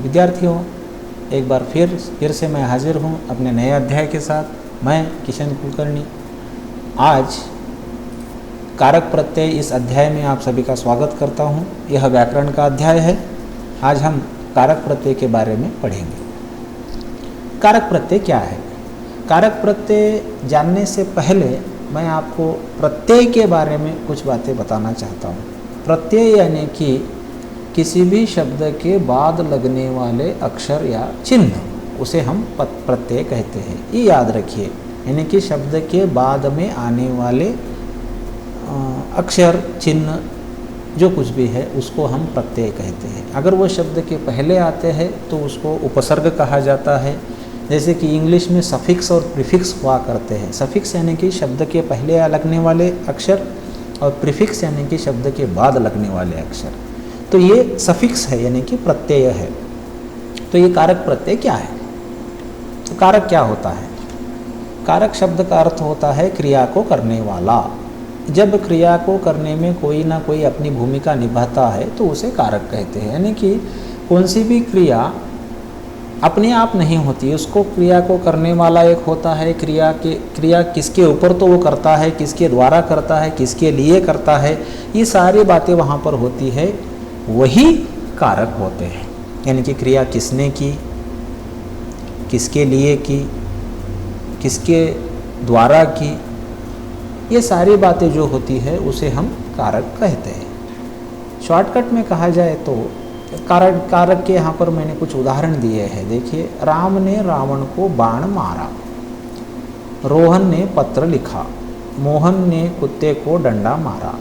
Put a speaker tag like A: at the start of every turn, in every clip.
A: विद्यार्थियों, एक बार फिर से मैं हाजिर हूँ अपने नए अध्याय के साथ। मैं किशन कुलकर्णी। आज कारक प्रत्यय इस अध्याय में आप सभी का स्वागत करता हूँ। यह व्याकरण का अध्याय है। आज हम कारक प्रत्यय के बारे में पढ़ेंगे। कारक प्रत्यय क्या है? कारक प्रत्यय जानने से पहले मैं आपको प्रत्यय के बारे में कुछ बातें बताना चाहता हूँ। प्रत्यय यानी कि किसी भी शब्द के बाद लगने वाले अक्षर या चिन्ह, उसे हम प्रत्यय कहते हैं। ये याद रखिए, यानी कि शब्द के बाद में आने वाले अक्षर, चिन्ह, जो कुछ भी है उसको हम प्रत्यय कहते हैं। अगर वो शब्द के पहले आते हैं तो उसको उपसर्ग कहा जाता है। जैसे कि इंग्लिश में सफिक्स और प्रीफिक्स हुआ करते हैं। सफिक्स यानी कि शब्द के पहले लगने वाले अक्षर, और प्रीफिक्स यानी कि शब्द के बाद लगने वाले अक्षर। तो ये सफिक्स है, यानी कि प्रत्यय है। तो ये कारक प्रत्यय क्या है? तो कारक क्या होता है? कारक शब्द का अर्थ होता है क्रिया को करने वाला। जब क्रिया को करने में कोई ना कोई अपनी भूमिका निभाता है तो उसे कारक कहते हैं। यानी कि कौन सी भी क्रिया अपने आप नहीं होती, उसको क्रिया को करने वाला एक होता है। क्रिया किसके ऊपर तो वो करता है, किसके द्वारा करता है, किसके लिए करता है, ये सारी बातें वहाँ पर होती है, वही कारक होते हैं। यानी कि क्रिया किसने की, किसके लिए की, किसके द्वारा की, ये सारी बातें जो होती है उसे हम कारक कहते हैं। शॉर्टकट में कहा जाए तो कारक के यहाँ पर मैंने कुछ उदाहरण दिए हैं। देखिए, राम ने रावण को बाण मारा, रोहन ने पत्र लिखा, मोहन ने कुत्ते को डंडा मारा।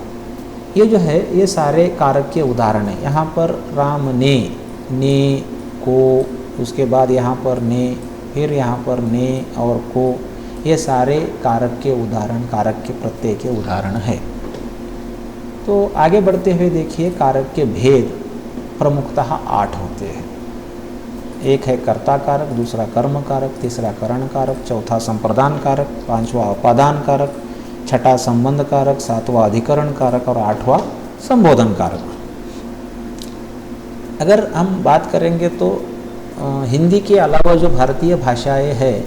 A: ये जो है ये सारे कारक के उदाहरण हैं। यहाँ पर राम ने को, उसके बाद यहाँ पर ने, फिर यहाँ पर ने और को, ये सारे कारक के उदाहरण, कारक के प्रत्यय के उदाहरण है। तो आगे बढ़ते हुए देखिए, कारक के भेद प्रमुखतः 8 होते हैं। एक है कर्ता कारक, दूसरा कर्म कारक, तीसरा करण कारक, चौथा संप्रदान कारक, पांचवा उपादान कारक, छठा संबंध कारक, सातवां अधिकरण कारक और आठवां संबोधन कारक। अगर हम बात करेंगे तो हिंदी के अलावा जो भारतीय भाषाएं हैं,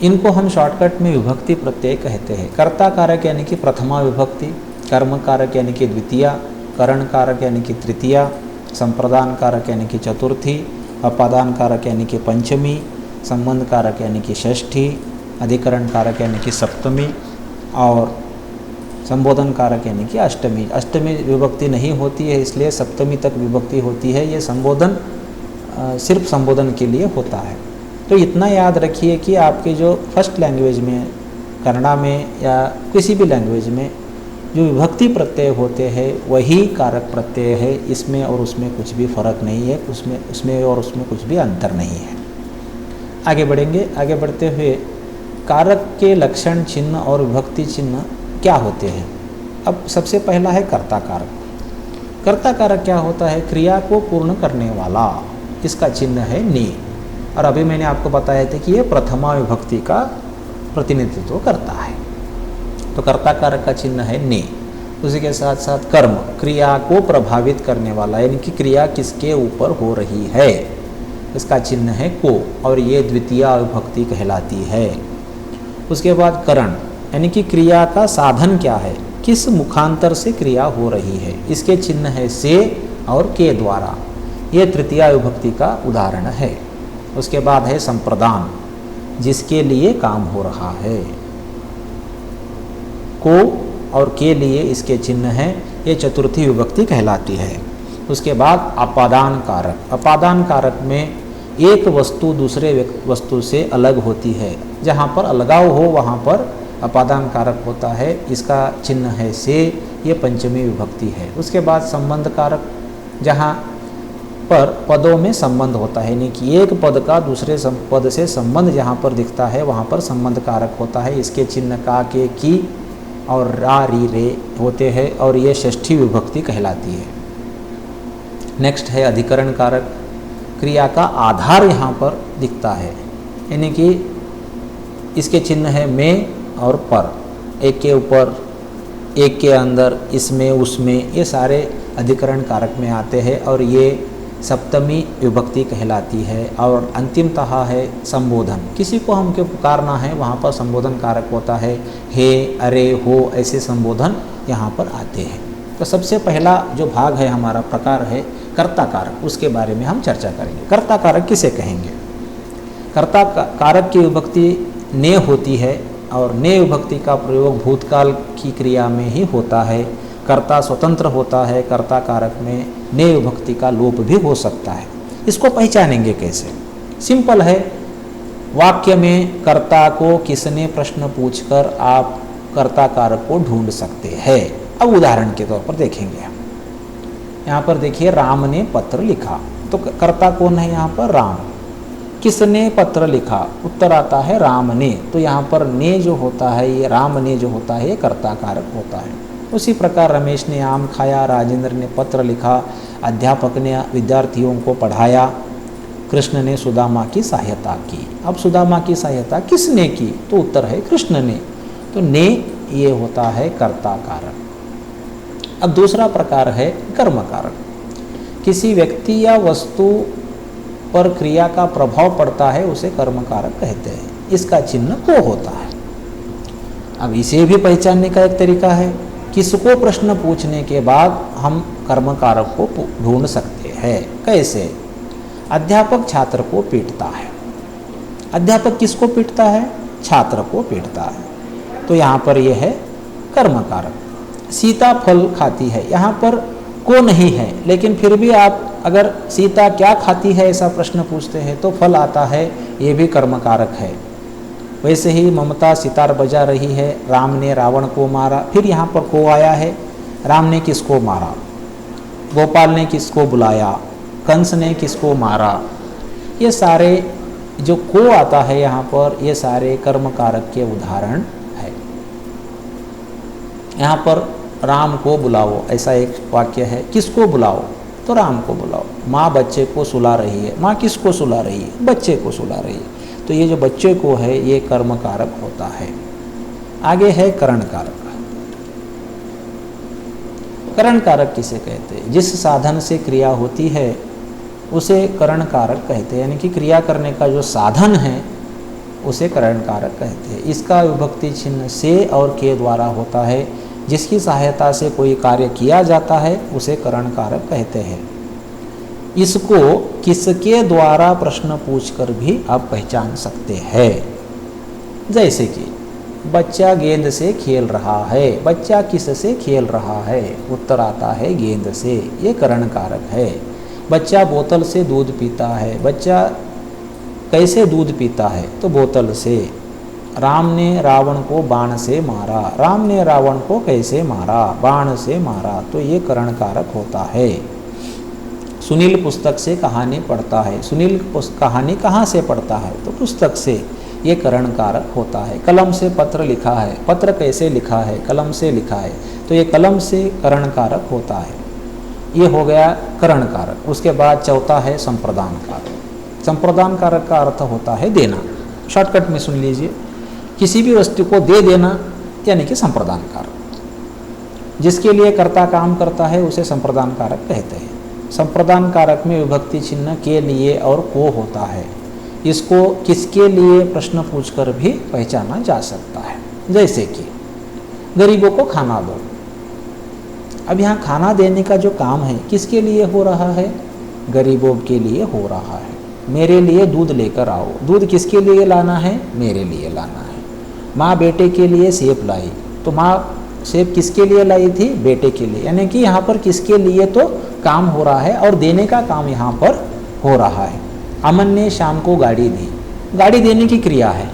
A: इनको हम शॉर्टकट में विभक्ति प्रत्यय कहते हैं। कर्ता कारक यानी कि प्रथमा विभक्ति, कर्म कारक यानी कि द्वितीया, करण कारक यानी कि तृतीया, संप्रदान कारक यानी कि चतुर्थी, उपादान कारक यानी कि पंचमी, संबंध कारक यानी कि षष्ठी, अधिकरण कारक यानी कि सप्तमी और संबोधन कारक यानी कि अष्टमी। अष्टमी विभक्ति नहीं होती है, इसलिए सप्तमी तक विभक्ति होती है। ये संबोधन सिर्फ संबोधन के लिए होता है। तो इतना याद रखिए कि आपके जो फर्स्ट लैंग्वेज में, कन्नड़ा में या किसी भी लैंग्वेज में जो विभक्ति प्रत्यय होते हैं वही कारक प्रत्यय है। इसमें और उसमें कुछ भी फर्क नहीं है, उसमें और उसमें कुछ भी अंतर नहीं है। आगे बढ़ेंगे। आगे बढ़ते हुए कारक के लक्षण, चिन्ह और विभक्ति चिन्ह क्या होते हैं? अब सबसे पहला है कर्ता कारक। कर्ता कारक क्या होता है? क्रिया को पूर्ण करने वाला। इसका चिन्ह है ने। और अभी मैंने आपको बताया था कि यह प्रथमा विभक्ति का प्रतिनिधित्व करता है। तो कर्ता कारक का चिन्ह है ने। उसी के साथ साथ कर्म, क्रिया को प्रभावित करने वाला, यानी कि क्रिया किसके ऊपर हो रही है, इसका चिन्ह है को, और ये द्वितीया विभक्ति कहलाती है। उसके बाद करण, यानी कि क्रिया का साधन क्या है, किस मुखांतर से क्रिया हो रही है, इसके चिन्ह है से और के द्वारा। ये तृतीया विभक्ति का उदाहरण है। उसके बाद है संप्रदान, जिसके लिए काम हो रहा है। को और के लिए इसके चिन्ह है, ये चतुर्थी विभक्ति कहलाती है। उसके बाद अपादान कारक। अपादान कारक में एक वस्तु दूसरे वस्तु से अलग होती है। जहाँ पर अलगाव हो वहाँ पर अपादान कारक होता है। इसका चिन्ह है से, ये पंचमी विभक्ति है। उसके बाद संबंध कारक, जहाँ पर पदों में संबंध होता है, यानी कि एक पद का दूसरे पद से संबंध जहाँ पर दिखता है वहाँ पर संबंध कारक होता है। इसके चिन्ह का, के, की और रा, री, रे होते हैं और ये षष्ठी विभक्ति कहलाती है। नेक्स्ट है अधिकरण कारक। क्रिया का आधार यहाँ पर दिखता है, यानी कि इसके चिन्ह है में और पर, एक के ऊपर, एक के अंदर, इसमें, उसमें, ये सारे अधिकरण कारक में आते हैं और ये सप्तमी विभक्ति कहलाती है। और अंतिमतः है संबोधन, किसी को हमको पुकारना है वहाँ पर संबोधन कारक होता है, हे, अरे, हो, ऐसे संबोधन यहाँ पर आते हैं। तो सबसे पहला जो भाग है हमारा प्रकार है कर्ता कारक, उसके बारे में हम चर्चा करेंगे। कर्ता कारक किसे कहेंगे? कर्ता कारक की विभक्ति ने होती है और ने विभक्ति का प्रयोग भूतकाल की क्रिया में ही होता है। कर्ता स्वतंत्र होता है, कर्ता कारक में ने विभक्ति का लोप भी हो सकता है। इसको पहचानेंगे कैसे? सिंपल है, वाक्य में कर्ता को किसने प्रश्न पूछकर आप कर्ता कारक को ढूंढ सकते हैं। अब उदाहरण के तौर पर देखेंगे, यहाँ पर देखिए राम ने पत्र लिखा, तो कर्ता कौन है यहाँ पर? राम। किसने पत्र लिखा? उत्तर आता है राम ने। तो यहाँ पर ने जो होता है, ये राम ने जो होता है, ये कर्ता कारक होता है। उसी प्रकार रमेश ने आम खाया, राजेंद्र ने पत्र लिखा, अध्यापक ने विद्यार्थियों को पढ़ाया, कृष्ण ने सुदामा की सहायता की। अब सुदामा की सहायता किसने की? तो उत्तर है कृष्ण ने। तो ने ये होता है कर्ता कारक। अब दूसरा प्रकार है कर्म कारक। किसी व्यक्ति या वस्तु पर क्रिया का प्रभाव पड़ता है, उसे कर्म कारक कहते हैं। इसका चिन्ह को होता है। अब इसे भी पहचानने का एक तरीका है, किसको प्रश्न पूछने के बाद हम कर्म कारक को ढूंढ सकते हैं। कैसे? अध्यापक छात्र को पीटता है। अध्यापक किसको पीटता है? छात्र को पीटता है। तो यहाँ पर यह है कर्म कारक। सीता फल खाती है, यहाँ पर को नहीं है, लेकिन फिर भी आप अगर सीता क्या खाती है ऐसा प्रश्न पूछते हैं तो फल आता है, ये भी कर्म कारक है। वैसे ही ममता सितार बजा रही है, राम ने रावण को मारा, फिर यहाँ पर को आया है, राम ने किसको मारा, गोपाल ने किसको बुलाया, कंस ने किसको मारा। ये सारे जो को आता है यहाँ पर, ये सारे कर्म कारक के उदाहरण है। यहाँ पर राम को बुलाओ ऐसा एक वाक्य है, किसको बुलाओ? तो राम को बुलाओ। माँ बच्चे को सुला रही है, माँ किसको सुला रही है? बच्चे को सुला रही है। तो ये जो बच्चे को है ये कर्म कारक होता है। आगे है करण कारक। करण कारक किसे कहते हैं? जिस साधन से क्रिया होती है उसे करण कारक कहते हैं, यानी कि क्रिया करने का जो साधन है उसे करण कारक कहते हैं। इसका विभक्ति चिन्ह से और के द्वारा होता है। जिसकी सहायता से कोई कार्य किया जाता है उसे करण कारक कहते हैं। इसको किसके द्वारा प्रश्न पूछकर भी आप पहचान सकते हैं। जैसे कि बच्चा गेंद से खेल रहा है, बच्चा किससे खेल रहा है? उत्तर आता है गेंद से, ये करण कारक है। बच्चा बोतल से दूध पीता है, बच्चा कैसे दूध पीता है? तो बोतल से। राम ने रावण को बाण से मारा, राम ने रावण को कैसे मारा? बाण से मारा। तो ये करण कारक होता है। सुनील पुस्तक से कहानी पढ़ता है, सुनील कहानी कहाँ से पढ़ता है? तो पुस्तक से, ये करण कारक होता है। कलम से पत्र लिखा है, पत्र कैसे लिखा है? कलम से लिखा है। तो ये कलम से करण कारक होता है। ये हो गया करण कारक। उसके बाद चौथा है संप्रदान कारक। संप्रदान कारक का अर्थ होता है देना। शॉर्टकट में सुन लीजिए, किसी भी वस्तु को दे देना यानी कि संप्रदान कारक। जिसके लिए कर्ता काम करता है उसे संप्रदान कारक कहते हैं। संप्रदान कारक में विभक्ति चिन्ह के लिए और को होता है। इसको किसके लिए प्रश्न पूछकर भी पहचाना जा सकता है। जैसे कि गरीबों को खाना दो। अब यहाँ खाना देने का जो काम है किसके लिए हो रहा है? गरीबों के लिए हो रहा है। मेरे लिए दूध लेकर आओ, दूध किसके लिए लाना है? मेरे लिए लाना है। माँ बेटे के लिए सेब लाई, तो माँ सेब किसके लिए लाई थी? बेटे के लिए। यानी कि यहाँ पर किसके लिए तो काम हो रहा है और देने का काम यहाँ पर हो रहा है। अमन ने शाम को गाड़ी दी, गाड़ी देने की क्रिया है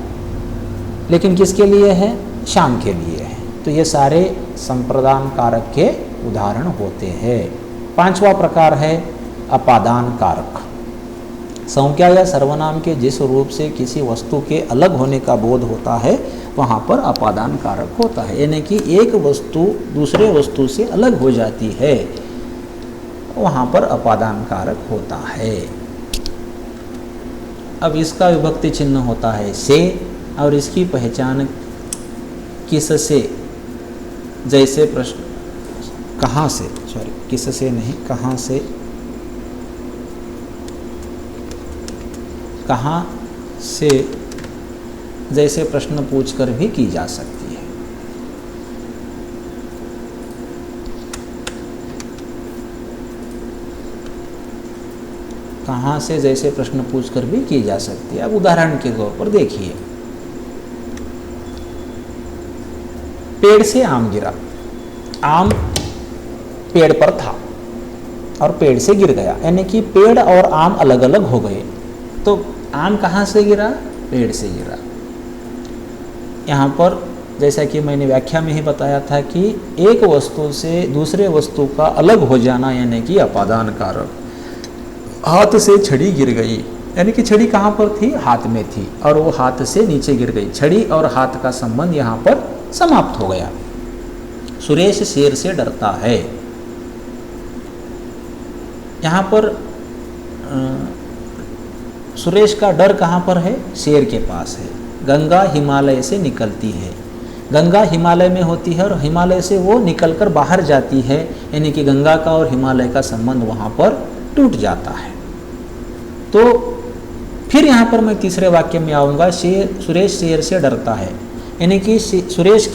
A: लेकिन किसके लिए है? शाम के लिए है। तो ये सारे संप्रदान कारक के उदाहरण होते हैं। पांचवा प्रकार है अपादान कारक। संज्ञा या सर्वनाम के जिस रूप से किसी वस्तु के अलग होने का बोध होता है वहाँ पर अपादान कारक होता है। यानी कि एक वस्तु दूसरे वस्तु से अलग हो जाती है, वहाँ पर अपादान कारक होता है। अब इसका विभक्ति चिन्ह होता है से और इसकी पहचान किससे? जैसे प्रश्न कहाँ से, सॉरी किससे नहीं, कहाँ से, कहाँ से जैसे प्रश्न पूछकर भी की जा सकती है। कहाँ से जैसे प्रश्न पूछकर भी की जा सकती है। अब उदाहरण के तौर पर देखिए, पेड़ से आम गिरा। आम पेड़ पर था और पेड़ से गिर गया, यानी कि पेड़ और आम अलग अलग हो गए। तो आम कहाँ से गिरा? पेड़ से गिरा। यहाँ पर जैसा कि मैंने व्याख्या में ही बताया था कि एक वस्तु से दूसरे वस्तु का अलग हो जाना यानी कि अपादान कारक। हाथ से छड़ी गिर गई, यानी कि छड़ी कहाँ पर थी? हाथ में थी, और वो हाथ से नीचे गिर गई। छड़ी और हाथ का संबंध यहाँ पर समाप्त हो गया। सुरेश शेर से डरता है। यहाँ पर सुरेश का डर कहाँ पर है? शेर के पास है। गंगा हिमालय से निकलती है। गंगा हिमालय में होती है और हिमालय से वो निकलकर बाहर जाती है, यानी कि गंगा का और हिमालय का संबंध वहाँ पर टूट जाता है। तो फिर यहाँ पर मैं तीसरे वाक्य में आऊँगा, सुरेश शेर से डरता है, यानी कि सुरेश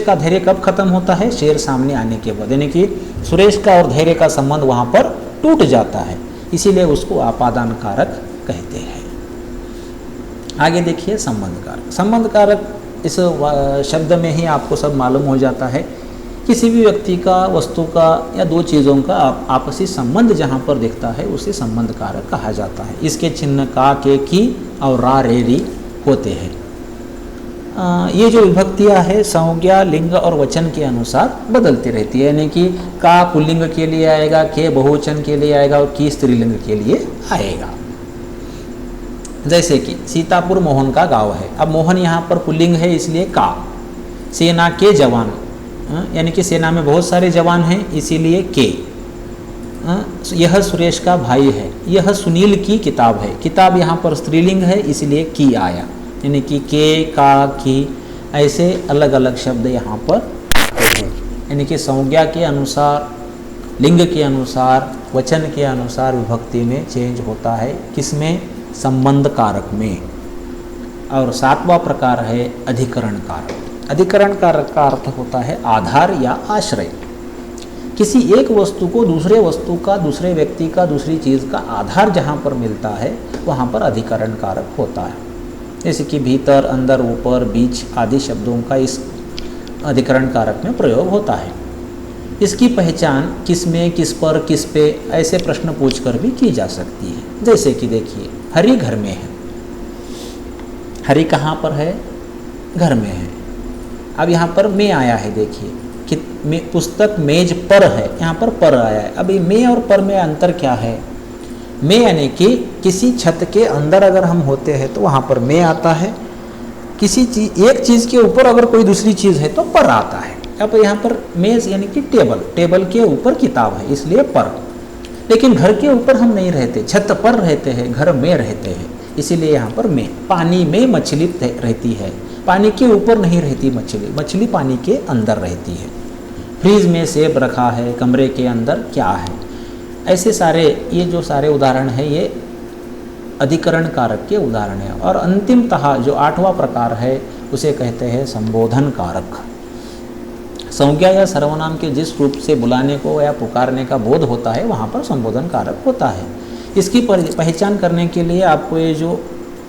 A: का धैर्य कब खत्म होता है? शेर सामने आने के बाद, यानी कि सुरेश का और धैर्य का संबंध वहाँ पर टूट जाता है, इसीलिए उसको आपादान कारक कहते हैं। आगे देखिए संबंध कारक। संबंध कारक इस शब्द में ही आपको सब मालूम हो जाता है। किसी भी व्यक्ति का, वस्तु का या दो चीज़ों का आपसी संबंध जहाँ पर दिखता है उसे संबंध कारक कहा जाता है। इसके चिन्ह का, के, की और रा, रे, री होते हैं। ये जो विभक्तियाँ है संज्ञा, लिंग और वचन के अनुसार बदलती रहती है, यानी कि का पुल्लिंग के लिए आएगा, के बहुवचन के लिए आएगा और की स्त्रीलिंग के लिए आएगा। जैसे कि सीतापुर मोहन का गांव है। अब मोहन यहाँ पर पुल्लिंग है इसलिए का। सेना के जवान, यानी कि सेना में बहुत सारे जवान हैं इसीलिए के। यह सुरेश का भाई है। यह सुनील की किताब है। किताब यहाँ पर स्त्रीलिंग है इसलिए की आया, यानी कि के, का, की ऐसे अलग अलग शब्द यहाँ पर हैं। यानी कि संज्ञा के अनुसार, लिंग के अनुसार, वचन के अनुसार विभक्ति में चेंज होता है। किसमें? संबंध कारक में। और सातवां प्रकार है अधिकरण कारक। अधिकरण कारक का अर्थ होता है आधार या आश्रय। किसी एक वस्तु को दूसरे वस्तु का, दूसरे व्यक्ति का, दूसरी चीज़ का आधार जहाँ पर मिलता है वहाँ पर अधिकरण कारक होता है। जैसे कि भीतर, अंदर, ऊपर, बीच आदि शब्दों का इस अधिकरण कारक में प्रयोग होता है। इसकी पहचान किस में, किस पर, किस पे ऐसे प्रश्न पूछकर भी की जा सकती है। जैसे कि देखिए, हरी घर में है। हरी कहाँ पर है? घर में है। अब यहाँ पर में आया है, देखिए कि पुस्तक मेज पर है, यहाँ पर आया है। अभी में और पर में अंतर क्या है? में यानी कि किसी छत के अंदर अगर हम होते हैं तो वहाँ पर में आता है। किसी चीज़, एक चीज़ के ऊपर अगर कोई दूसरी चीज़ है तो पर आता है। अब यहाँ पर मेज यानी कि टेबल, टेबल के ऊपर किताब है इसलिए पर। लेकिन घर के ऊपर हम नहीं रहते, छत पर रहते हैं, घर में रहते हैं, इसीलिए यहाँ पर में। पानी में मछली रहती है, पानी के ऊपर नहीं रहती मछली, मछली पानी के अंदर रहती है। फ्रिज में सेब रखा है, कमरे के अंदर क्या है। ऐसे सारे, ये जो सारे उदाहरण हैं ये अधिकरण कारक के उदाहरण हैं। और अंतिमतः जो आठवां प्रकार है उसे कहते हैं संबोधन कारक। संज्ञा या सर्वनाम के जिस रूप से बुलाने को या पुकारने का बोध होता है वहाँ पर संबोधन कारक होता है। इसकी पहचान करने के लिए आपको ये जो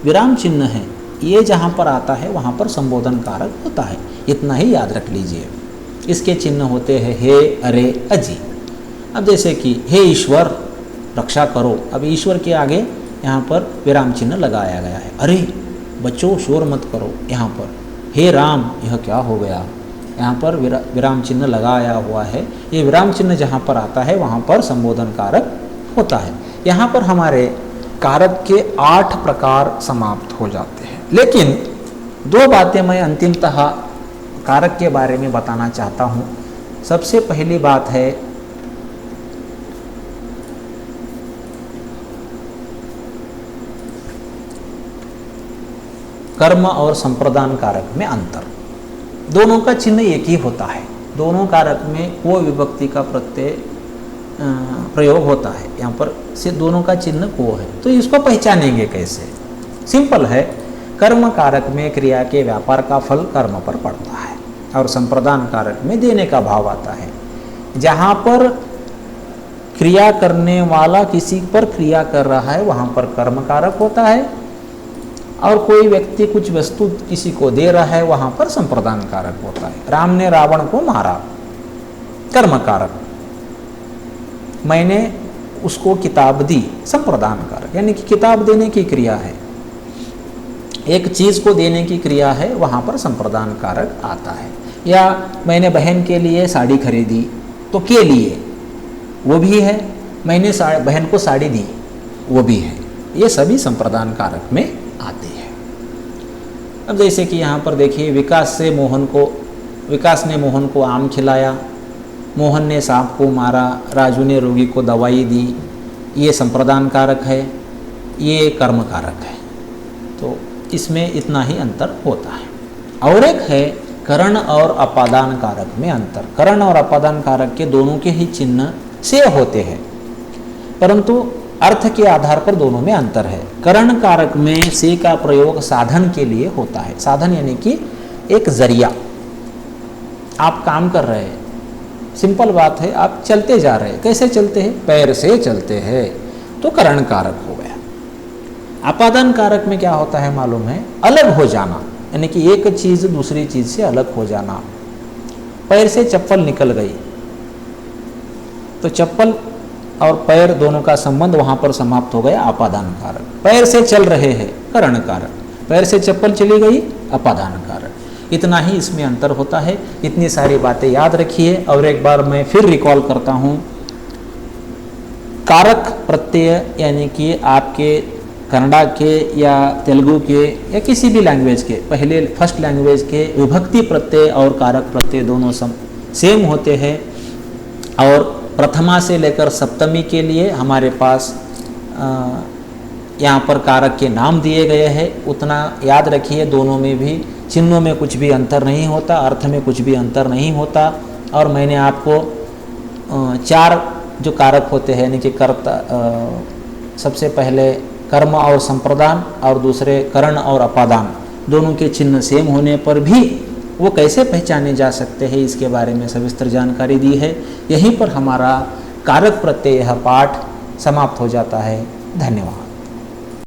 A: विराम चिन्ह है ये जहाँ पर आता है वहाँ पर संबोधन कारक होता है, इतना ही याद रख लीजिए। इसके चिन्ह होते हैं हे, अरे, अजी। अब जैसे कि हे ईश्वर रक्षा करो, अब ईश्वर के आगे यहाँ पर विराम चिन्ह लगाया गया है। अरे बच्चों शोर मत करो, यहाँ पर हे राम यह क्या हो गया, यहाँ पर विराम चिन्ह लगाया हुआ है। ये विराम चिन्ह जहाँ पर आता है वहाँ पर संबोधन कारक होता है। यहाँ पर हमारे कारक के 8 प्रकार समाप्त हो जाते हैं। लेकिन 2 बातें मैं अंतिमतः कारक के बारे में बताना चाहता हूँ। सबसे पहली बात है कर्म और संप्रदान कारक में अंतर। दोनों का चिन्ह एक ही होता है। दोनों कारक में कोई विभक्ति का प्रत्यय प्रयोग होता है। यहाँ पर से दोनों का चिन्ह को है, तो इसको पहचानेंगे कैसे? सिंपल है, कर्म कारक में क्रिया के व्यापार का फल कर्म पर पड़ता है और संप्रदान कारक में देने का भाव आता है। जहाँ पर क्रिया करने वाला किसी पर क्रिया कर रहा है वहाँ पर कर्म कारक होता है, और कोई व्यक्ति कुछ वस्तु किसी को दे रहा है वहाँ पर संप्रदान कारक होता है। राम ने रावण को मारा, कर्म कारक। मैंने उसको किताब दी, संप्रदान कारक, यानी कि किताब देने की क्रिया है, एक चीज़ को देने की क्रिया है, वहाँ पर संप्रदान कारक आता है। या मैंने बहन के लिए साड़ी खरीदी, तो के लिए वो भी है, मैंने बहन को साड़ी दी वो भी है, ये सभी संप्रदान कारक में आते हैं। अब जैसे कि यहाँ पर देखिए, विकास ने मोहन को आम खिलाया, मोहन ने सांप को मारा, राजू ने रोगी को दवाई दी, ये संप्रदान कारक है, ये कर्म कारक है। तो इसमें इतना ही अंतर होता है। और एक है करण और अपादान कारक में अंतर। करण और अपादान कारक के दोनों के ही चिन्ह से होते हैं, परंतु अर्थ के आधार पर दोनों में अंतर है। करण कारक में से का प्रयोग साधन के लिए होता है। साधन यानी कि एक जरिया, आप काम कर रहे हैं, सिंपल बात है, आप चलते जा रहे हैं, कैसे चलते हैं? पैर से चलते हैं, तो करण कारक हो गया। अपादान कारक में क्या होता है मालूम है? अलग हो जाना, यानी कि एक चीज़ दूसरी चीज़ से अलग हो जाना। पैर से चप्पल निकल गई, तो चप्पल और पैर दोनों का संबंध वहाँ पर समाप्त हो गया, अपादान कारक। पैर से चल रहे हैं, करण कारक, पैर से चप्पल चली गई, अपादान कारक। इतना ही इसमें अंतर होता है। इतनी सारी बातें याद रखिए। और एक बार मैं फिर रिकॉल करता हूँ, कारक प्रत्यय यानी कि आपके कन्नड़ा के या तेलुगु के या किसी भी लैंग्वेज के पहले फर्स्ट लैंग्वेज के विभक्ति प्रत्यय और कारक प्रत्यय दोनों सेम होते हैं। और प्रथमा से लेकर सप्तमी के लिए हमारे पास यहाँ पर कारक के नाम दिए गए हैं। उतना याद रखिए, दोनों में भी चिन्हों में कुछ भी अंतर नहीं होता, अर्थ में कुछ भी अंतर नहीं होता। और मैंने आपको 4 जो कारक होते हैं, यानी कि कर्ता, सबसे पहले कर्म और संप्रदान, और दूसरे करण और अपादान, दोनों के चिन्ह सेम होने पर भी वो कैसे पहचाने जा सकते हैं, इसके बारे में सविस्तर जानकारी दी है। यहीं पर हमारा कारक प्रत्यय पाठ समाप्त हो जाता है। धन्यवाद।